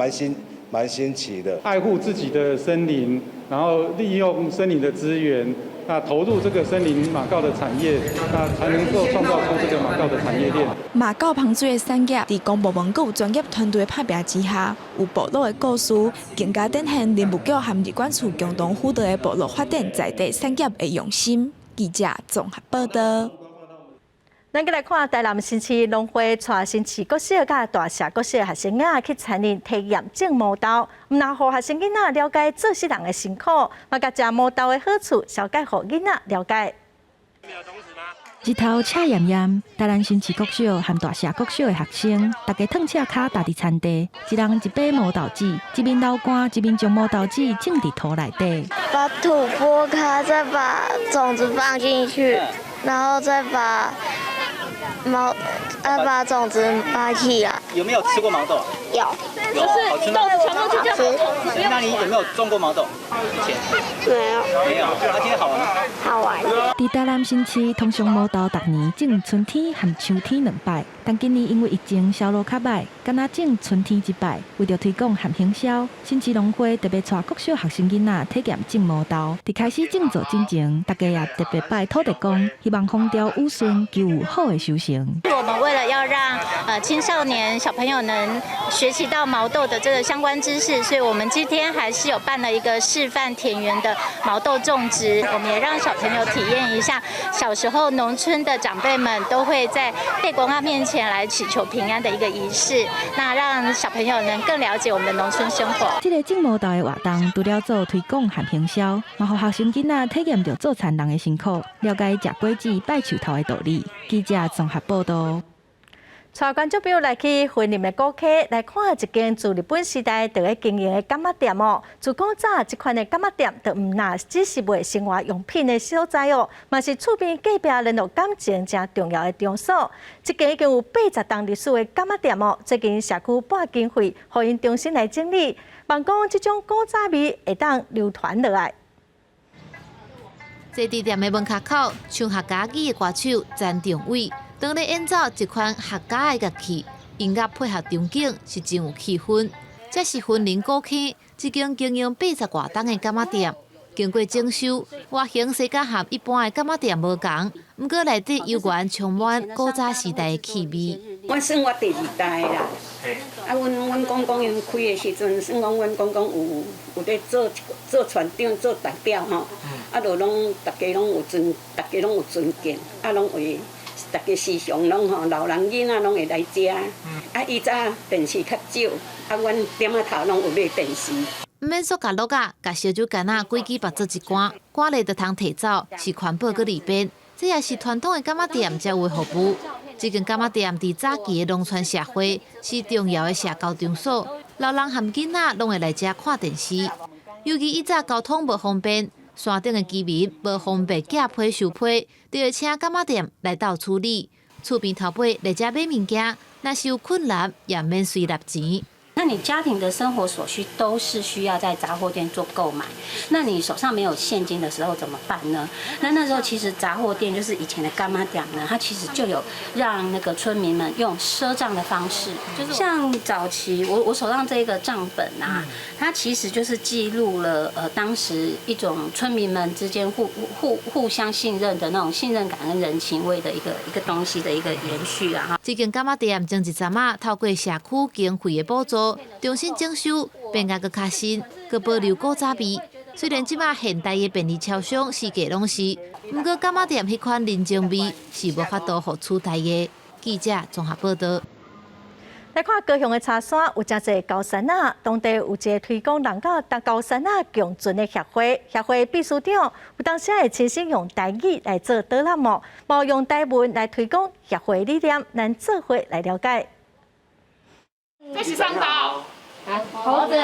蛮新奇的。爱护自己的森林，然后利用森林的资源，那投入这个森林马告的产业，那才能够创造出这个马告的产业链。马告芳水的产业，在公部门佮有专业团队拍拼之下，有部落的故事，更加展现林务局和日管处共同辅导的部落发展在地产业的用心。记者综合报道。咱再来看台南新市农会带新市国小甲大社国小学生仔去参与体验种毛豆，唔但互学生囡仔了解做事人的辛苦，嘛甲食毛豆的好处，小解互囡仔了解。日头赤炎炎，台南新市国小和大社国小的学生，大家褪赤脚踏伫田地，一人一把毛豆籽，一边流汗，一边将毛豆籽种伫土内底。把土拨开，再把种子放进去，然后再把种子拔起来。有没有吃过毛豆？有。就是好吃吗？全部去掉。那你有没有种过毛豆？以前没有。没有。那今天好玩吗？好玩。伫台南新市，通常毛豆逐年种春天和秋天2摆，但今年因为疫情销路较歹，敢若种春天1摆。为着推广和行销，新市农会特别带国小学生囡仔体验种毛豆。伫开始种作之前，大家也特别拜土地公，希望风调雨顺，求有好的收成。我们为了要让青少年小朋友能学习到毛豆的这个相关知识，所以我们今天还是有办了一个示范田园的毛豆种植。我们也让小朋友体验一下小时候农村的长辈们都会在背公公面前来祈求平安的一个仪式，那让小朋友能更了解我们的农村生活。这个种毛豆的活动，除了做推广和行销，嘛互学生囡仔体验到做田人的辛苦，了解食果子、拜树头的道理。记者综合报道。带观众朋友来去云林的古溪来看一间自日本时代就咧经营的柑仔店哦。自古早这款的柑仔店，就唔那只是卖生活用品的所在哦，嘛是厝边隔壁联络感情真重要的场所。这间已经有80档历史的柑仔店哦，最近社区拨经费，互因重新来整理，望讲这种古早味会当流传落来。这店的门口唱客家语的歌手詹定伟，当咧演奏一款客家的乐器，音乐配合场景是真有气氛。这是云林古溪一间经营80多档的柑仔店，经过整修，外形设计和一般的柑仔店无同，不过内底悠然充满古早时代的气味。我算我第2代啦，阮公公因开的时阵，算讲阮公公有咧做船长、做代表吼，就拢大家拢有尊敬，拢为大家时常拢吼老人囡仔拢会来食。啊，以早电视较少，啊，阮点仔头拢有买电视。毋免塑胶落啊，甲烧酒干仔规支拔做一罐，罐内就通摕走，是环保搁利便。这也是传统的柑仔店才有服务。这间柑仔店伫早期的农村社会是重要的社交场所，老人含囡仔拢会来遮看电视。尤其以早交通无方便，山顶的居民无方便寄批收批，就会请柑仔店来到处理。厝边头尾来遮买物件，若是有困难，也免随纳钱。那你家庭的生活所需都是需要在杂货店做购买，那你手上没有现金的时候怎么办呢？那时候其实杂货店就是以前的柑仔店呢，它其实就有让那个村民们用赊账的方式，就是像早期我手上这个账本啊，它其实就是记录了当时一种村民们之间互相信任的那种信任感跟人情味的一个东西的一个延续啊。这间柑仔店前一阵仔透过社区经费的补助。重新整修，变甲搁较新，搁保留古早味。虽然即马现代的便利超商四界拢是，不过柑仔店迄款人情味是无法度互取代的。记者综合报道。来看高雄的茶山有真侪高山仔，当地有一个推广人到高山仔共存的协会，协会秘书长有当时会亲身用台语来做导览幕，无用台文来推广协会理念，咱做伙来了解。这是上刀，猴子，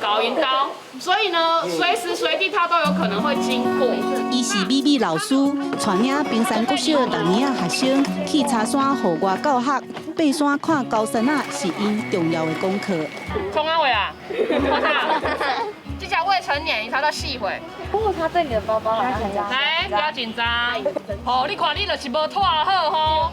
高音刀，所以呢，随时随地它都有可能会经过。伊是美美老师，带领平山国小6年学生去茶山户外教学，爬山看高山仔是因重要的功课。冲啊喂啊！我操！这叫未成年，你才到细会。哦，他对你的包包好像很紧张。来，不要紧张。哦，你看你就是无拖好吼。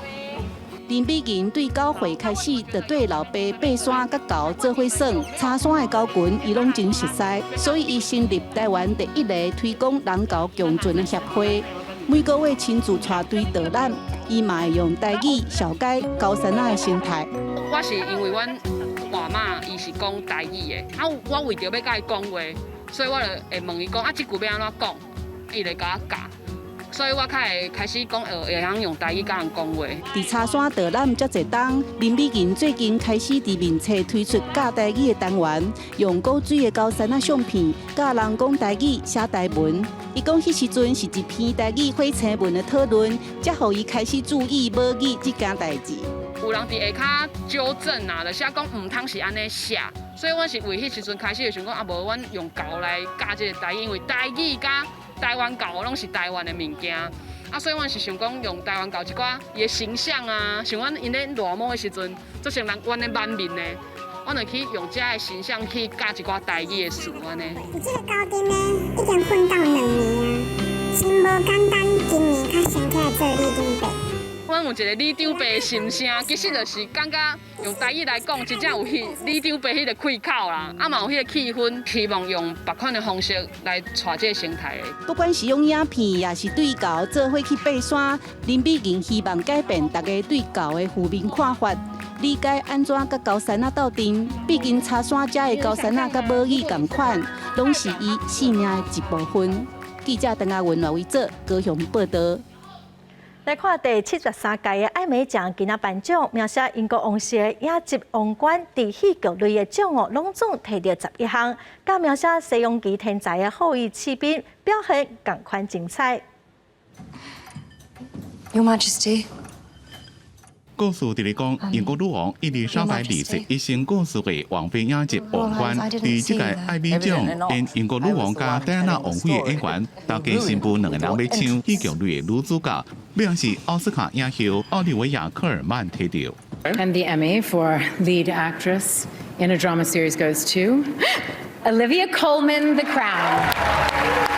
林美琴对高会开始就对老爸爬山甲猴做伙耍，茶山的猴群伊拢真熟悉，所以伊成立台湾第一个推广人猴共存的协会。每个月亲自带队导览，伊嘛会用台语小解高山仔的生态。我是因为阮外妈伊是讲台语的，我为着要甲伊讲话，所以我就会问伊讲这句要安怎讲，伊就甲我教。所以我才会开始讲会晓用台语甲人讲话。伫茶山导览遮侪冬，林美琴最近开始伫面册推出教台语的单元，用古水的高山仔相片，教人讲台语、写台文。伊讲迄时阵是一篇台语火星文的讨论，才互伊开始注意母语这件代志。有人伫下骹纠正啊，就写讲唔通是安尼写，所以阮是为迄时阵开始就想讲，无阮用狗来教这个台语，因为台语甲台湾狗拢是台湾的物件，所以阮是想讲用台湾狗一寡伊的形象啊，像阮因咧落寞的时阵，做成阮的满面呢，我就去用这的形象去教一寡台语的词安尼。这个高中呢，已经奋斗2年啊，真无简单，今年较升起来做里长伯。阮有一个里长伯的心声，其实就是感觉用台语来讲，真正有里长伯迄个气口啦，嘛有迄个气氛，希望用别款的方式来带这个生态的。不管是用影片，也是对狗做伙去爬山，林美琴希望改变大家对狗的负面看法，理解安怎甲高山仔斗阵。毕竟茶山遮的高山仔甲母语同款，拢是伊生命的一部分。记者邓亚文来为做高雄报道。来看第73届的艾美奖今仔颁奖，描写英国王室的雅集王冠伫戏剧类的奖项拢总摕到11项，甲描写西洋棋天才的后裔骑兵表现同款精彩。Your Majesty。故事伫咧讲，英国女王伊丽莎白二世一生故事的王妃雅集王冠，伫即届艾美奖，因英国女王甲戴安娜王妃的演员，大家新妇2个人要抢戏剧类的女主角，表示奥斯卡影后奥利维亚·科尔曼摕到。And the Emmy for lead actress in a drama series goes to Olivia Colman, The Crown.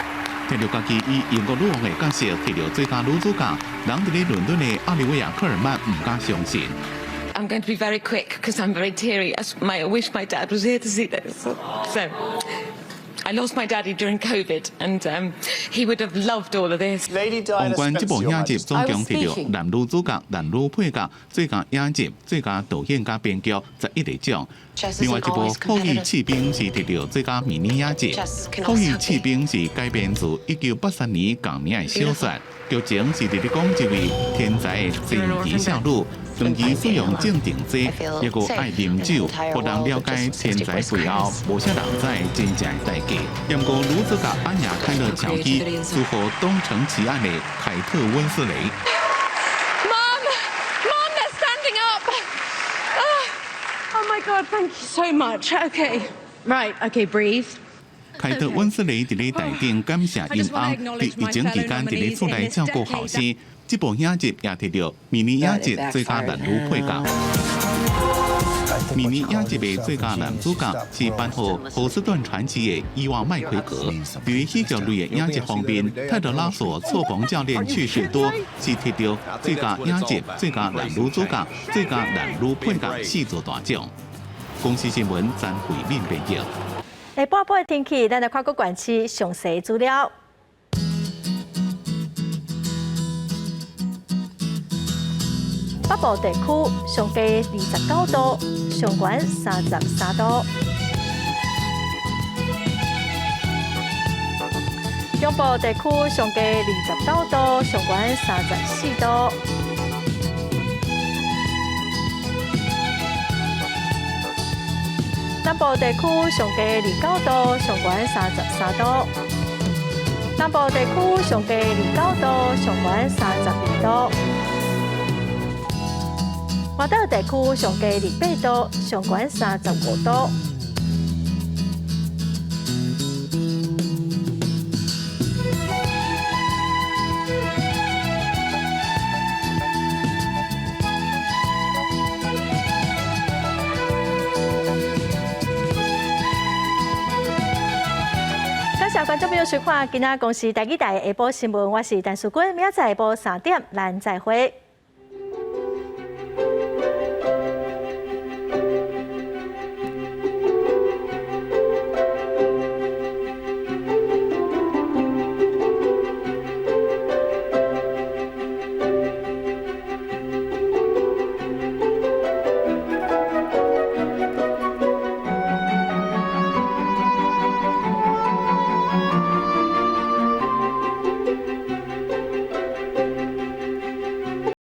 摕到家己以英国女王的角色摕到最佳女主角，人伫咧伦敦的奥利维亚·科尔曼唔敢相信。I'm going to be very quick because I'm very teary. I wish my dad was here to see this. So, I lost my daddy during COVID, and he would have loved all of this. 王冠这部影集总共摕到男女主角、男女配角、最佳影集、最佳导演加编剧11个奖。另外一部《后裔骑兵》是摕到最佳迷你影集，《后裔骑兵》是改编自1983年同年的小说，剧情是伫讲一位天才的神奇少女。长期使用镇定剂，也个爱啉酒，互人了解天才背后无啥人知真正的代价。不过女主角安雅·凯勒乔伊似乎东城奇案的凯特·温斯雷。Mom, they're standing up. Oh my God, thank you so much. Okay, right, okay, breathe. 凯特·温斯雷伫咧台顶感谢因翁伫疫情期间伫咧厝内照顾后生。这部影集也摕到迷你影集最佳男女配角。迷你影集的最佳男主角是颁予《波士顿传奇》的伊娃·麦奎格。对于喜剧类的影集方面，泰德·拉索《错棚教练趣事多》是摕到最佳影集、最佳男女主角、最佳男女配角4座大奖。公司新闻詹慧敏编辑。下半部的天气，咱来看各县市详细资料。北部地区上低29度，上悬33度；中部地区上低29度，上悬34度；南部地区上低29度，上悬33度；南部地区上低29度，上悬32度。华岛地区上低28度，上悬35度。感谢观众朋友收看今仔公视台语台下晡新闻，我是陈淑君，明仔载下晡3点咱再会。